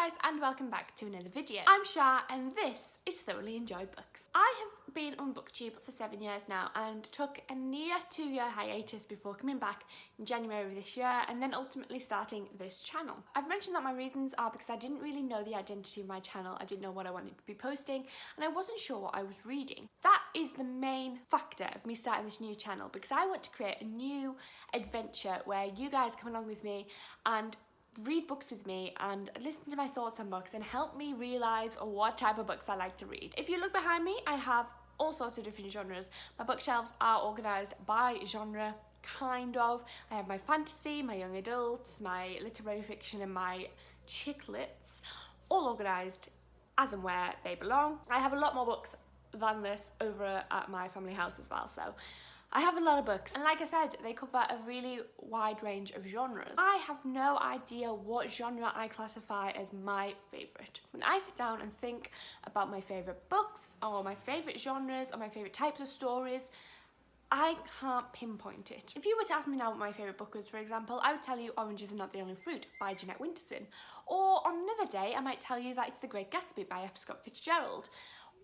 guys, and welcome back to another video. I'm Shah and this is Thoroughly Enjoyed Books. I have been on BookTube for 7 years now and took a near 2-year hiatus before coming back in January of this year and then ultimately starting this channel. I've mentioned that my reasons are because I didn't really know the identity of my channel, I didn't know what I wanted to be posting, and I wasn't sure what I was reading. That is the main factor of me starting this new channel, because I want to create a new adventure where you guys come along with me and read books with me and listen to my thoughts on books and help me realise what type of books I like to read. If you look behind me, I have all sorts of different genres. My bookshelves are organised by genre, kind of. I have my fantasy, my young adults, my literary fiction and my chick lits, all organised as and where they belong. I have a lot more books than this over at my family house as well, so I have a lot of books, and like I said, they cover a really wide range of genres. I have no idea what genre I classify as my favourite. When I sit down and think about my favourite books, or my favourite genres, or my favourite types of stories, I can't pinpoint it. If you were to ask me now what my favourite book was, for example, I would tell you Oranges Are Not the Only Fruit by Jeanette Winterson. Or on another day, I might tell you that it's The Great Gatsby by F. Scott Fitzgerald.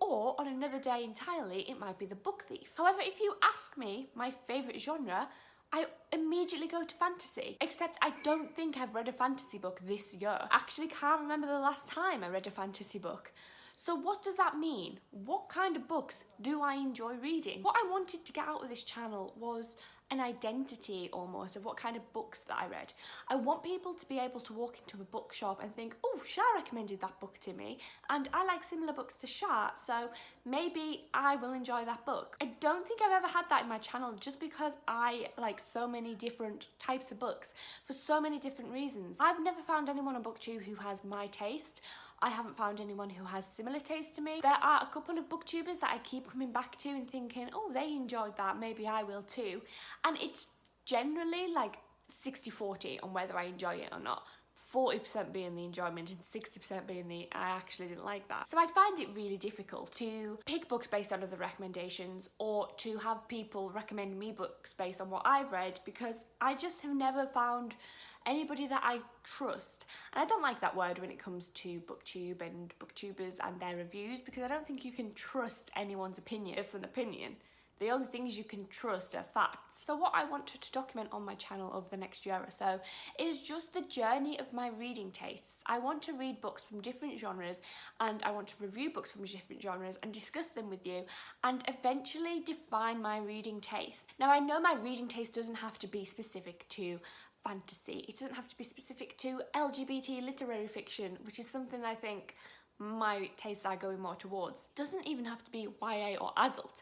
Or on another day entirely, it might be The Book Thief. However, if you ask me my favourite genre, I immediately go to fantasy. Except I don't think I've read a fantasy book this year. I actually can't remember the last time I read a fantasy book. So what does that mean? What kind of books do I enjoy reading? What I wanted to get out of this channel was an identity almost of what kind of books that I read. I want people to be able to walk into a bookshop and think, oh, Shah recommended that book to me and I like similar books to Shah, so maybe I will enjoy that book. I don't think I've ever had that in my channel, just because I like so many different types of books for so many different reasons. I've never found anyone on BookTube who has my taste. I haven't found anyone who has similar taste to me. There are a couple of booktubers that I keep coming back to and thinking, oh, they enjoyed that, maybe I will too. And it's generally like 60-40 on whether I enjoy it or not. 40% being the enjoyment and 60% being the I actually didn't like that. So I find it really difficult to pick books based on other recommendations or to have people recommend me books based on what I've read, because I just have never found anybody that I trust. And I don't like that word when it comes to BookTube and booktubers and their reviews, because I don't think you can trust anyone's opinion. It's an opinion. The only things you can trust are facts. So what I want to document on my channel over the next year or so is just the journey of my reading tastes. I want to read books from different genres, and I want to review books from different genres and discuss them with you and eventually define my reading taste. Now, I know my reading taste doesn't have to be specific to fantasy. It doesn't have to be specific to LGBT literary fiction, which is something I think my tastes are going more towards. Doesn't even have to be YA or adult.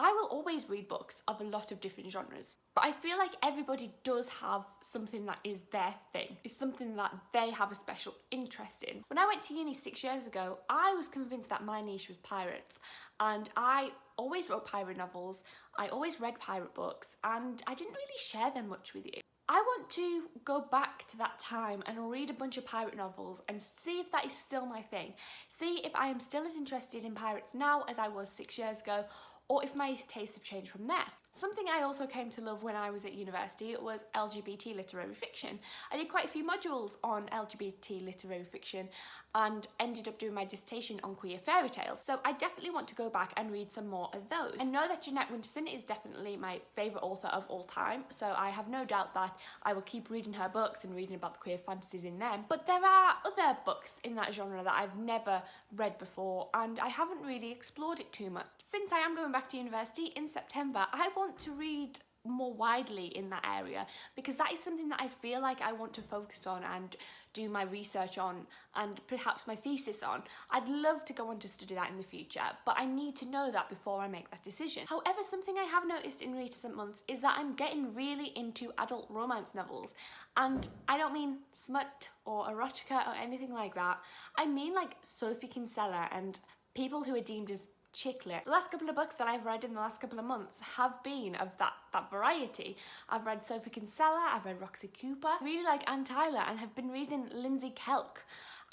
I will always read books of a lot of different genres, but I feel like everybody does have something that is their thing. It's something that they have a special interest in. When I went to uni 6 years ago, I was convinced that my niche was pirates, and I always wrote pirate novels, I always read pirate books, and I didn't really share them much with you. I want to go back to that time and read a bunch of pirate novels and see if that is still my thing. See if I am still as interested in pirates now as I was 6 years ago, or if my tastes have changed from there. Something I also came to love when I was at university was LGBT literary fiction. I did quite a few modules on LGBT literary fiction and ended up doing my dissertation on queer fairy tales. So I definitely want to go back and read some more of those. I know that Jeanette Winterson is definitely my favourite author of all time, so I have no doubt that I will keep reading her books and reading about the queer fantasies in them. But there are other books in that genre that I've never read before, and I haven't really explored it too much. Since I am going back to university in September, I want to read more widely in that area, because that is something that I feel like I want to focus on and do my research on and perhaps my thesis on. I'd love to go on to study that in the future, but I need to know that before I make that decision. However, something I have noticed in recent months is that I'm getting really into adult romance novels, and I don't mean smut or erotica or anything like that. I mean like Sophie Kinsella and people who are deemed as chick lit. The last couple of books that I've read in the last couple of months have been of that variety. I've read Sophie Kinsella, I've read Roxy Cooper, I really like Anne Tyler, and have been reading Lindsay Kelk.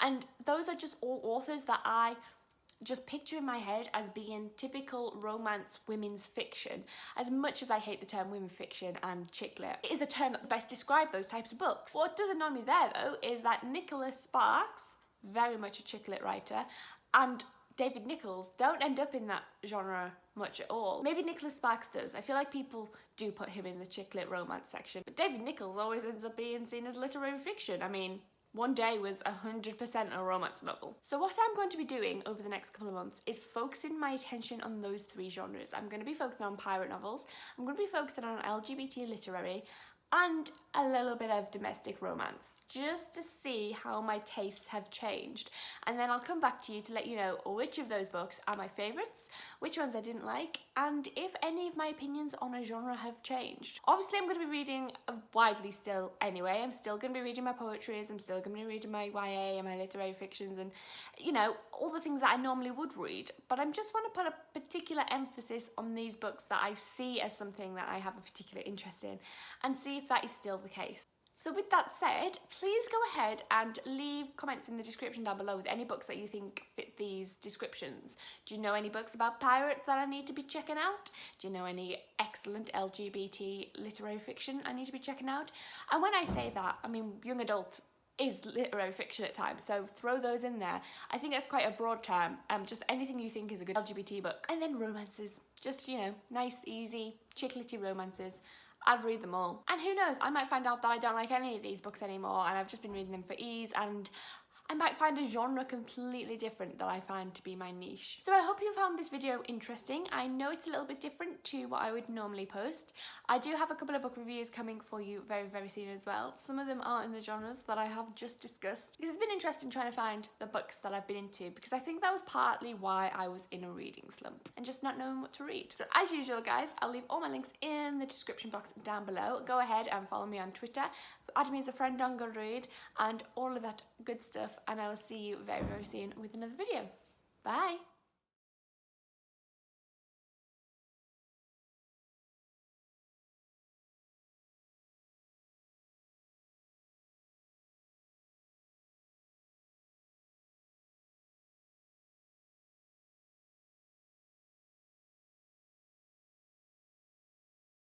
And those are just all authors that I just picture in my head as being typical romance women's fiction. As much as I hate the term women fiction and chick lit, it is a term that best describes those types of books. What does annoy me there though is that Nicholas Sparks very much a chick lit writer, and David Nichols don't end up in that genre much at all. Maybe Nicholas Sparks does. I feel like people do put him in the chick lit romance section, but David Nichols always ends up being seen as literary fiction. I mean, One Day was 100% a romance novel. So what I'm going to be doing over the next couple of months is focusing my attention on those three genres. I'm going to be focusing on pirate novels, I'm going to be focusing on LGBT literary, and a little bit of domestic romance, just to see how my tastes have changed. And then I'll come back to you to let you know which of those books are my favourites, which ones I didn't like, and if any of my opinions on a genre have changed. Obviously I'm going to be reading widely still anyway. I'm still going to be reading my poetries, I'm still going to be reading my YA and my literary fictions and, you know, all the things that I normally would read, but I just want to put a particular emphasis on these books that I see as something that I have a particular interest in, and see if that is still the case. So with that said, please go ahead and leave comments in the description down below with any books that you think fit these descriptions. Do you know any books about pirates that I need to be checking out? Do you know any excellent LGBT literary fiction I need to be checking out? And when I say that, I mean young adult is literary fiction at times, so throw those in there. I think that's quite a broad term, just anything you think is a good LGBT book. And then romances, just, you know, nice, easy, chick-litty romances. I'd read them all. And who knows, I might find out that I don't like any of these books anymore and I've just been reading them for ease, and I might find a genre completely different that I find to be my niche. So I hope you found this video interesting. I know it's a little bit different to what I would normally post. I do have a couple of book reviews coming for you very, very soon as well. Some of them are in the genres that I have just discussed. It's been interesting trying to find the books that I've been into, because I think that was partly why I was in a reading slump and just not knowing what to read. So as usual guys, I'll leave all my links in the description box down below. Go ahead and follow me on Twitter, add me as a friend on Goodread, and all of that good stuff, and I will see you very, very soon with another video. Bye!